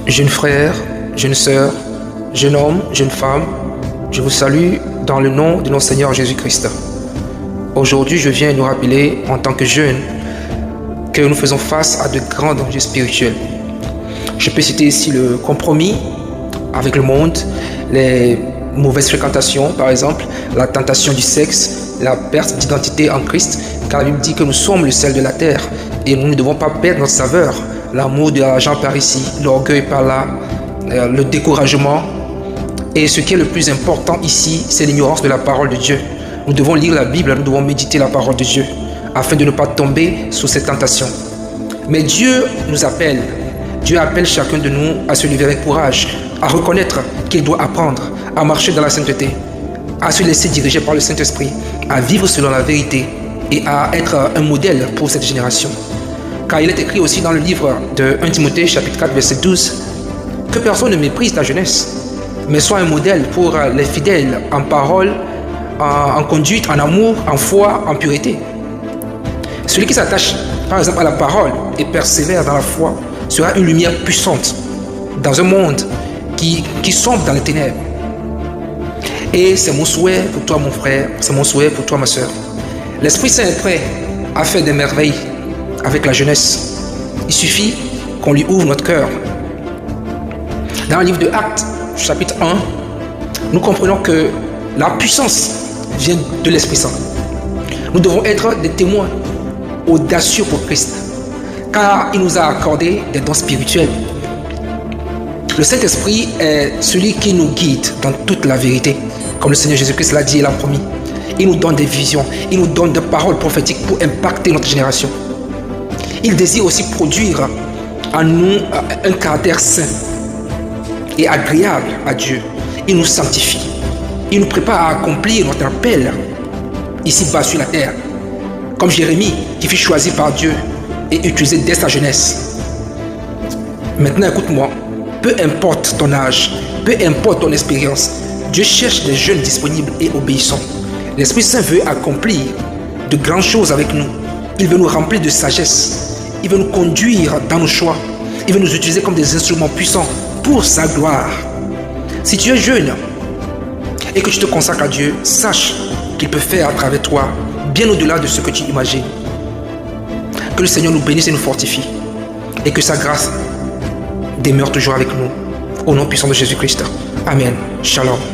Jeunes frères, jeunes sœurs, jeunes hommes, jeunes femmes, je vous salue dans le nom de notre Seigneur Jésus-Christ. Aujourd'hui, je viens nous rappeler en tant que jeunes que nous faisons face à de grands dangers spirituels. Je peux citer ici le compromis avec le monde, les mauvaises fréquentations par exemple, la tentation du sexe, la perte d'identité en Christ, car la Bible dit que nous sommes le sel de la terre et nous ne devons pas perdre notre saveur. L'amour de l'argent par ici, l'orgueil par là, le découragement. Et ce qui est le plus important ici, c'est l'ignorance de la parole de Dieu. Nous devons lire la Bible, nous devons méditer la parole de Dieu afin de ne pas tomber sous cette tentation. Mais Dieu nous appelle. Dieu appelle chacun de nous à se lever avec courage, à reconnaître qu'il doit apprendre à marcher dans la sainteté, à se laisser diriger par le Saint-Esprit, à vivre selon la vérité et à être un modèle pour cette génération. Car il est écrit aussi dans le livre de 1 Timothée chapitre 4 verset 12 que personne ne méprise ta jeunesse, mais sois un modèle pour les fidèles en parole, en conduite, en amour, en foi, en pureté. Celui qui s'attache par exemple à la parole et persévère dans la foi sera une lumière puissante dans un monde qui sombre dans les ténèbres. Et c'est mon souhait pour toi mon frère, c'est mon souhait pour toi ma soeur. L'Esprit Saint est prêt à faire des merveilles avec la jeunesse. Il suffit qu'on lui ouvre notre cœur. Dans le livre de Actes, chapitre 1, nous comprenons que la puissance vient de l'Esprit Saint. Nous devons être des témoins audacieux pour Christ, car il nous a accordé des dons spirituels. Le Saint-Esprit est celui qui nous guide dans toute la vérité, comme le Seigneur Jésus-Christ l'a dit et l'a promis. Il nous donne des visions, il nous donne des paroles prophétiques pour impacter notre génération. Il désire aussi produire en nous un caractère saint et agréable à Dieu. Il nous sanctifie. Il nous prépare à accomplir notre appel ici-bas sur la terre. Comme Jérémie qui fut choisi par Dieu et utilisé dès sa jeunesse. Maintenant écoute-moi, peu importe ton âge, peu importe ton expérience, Dieu cherche des jeunes disponibles et obéissants. L'Esprit Saint veut accomplir de grandes choses avec nous. Il veut nous remplir de sagesse. Il veut nous conduire dans nos choix. Il veut nous utiliser comme des instruments puissants pour sa gloire. Si tu es jeune et que tu te consacres à Dieu, sache qu'il peut faire à travers toi bien au-delà de ce que tu imagines. Que le Seigneur nous bénisse et nous fortifie. Et que sa grâce demeure toujours avec nous. Au nom puissant de Jésus-Christ. Amen. Shalom.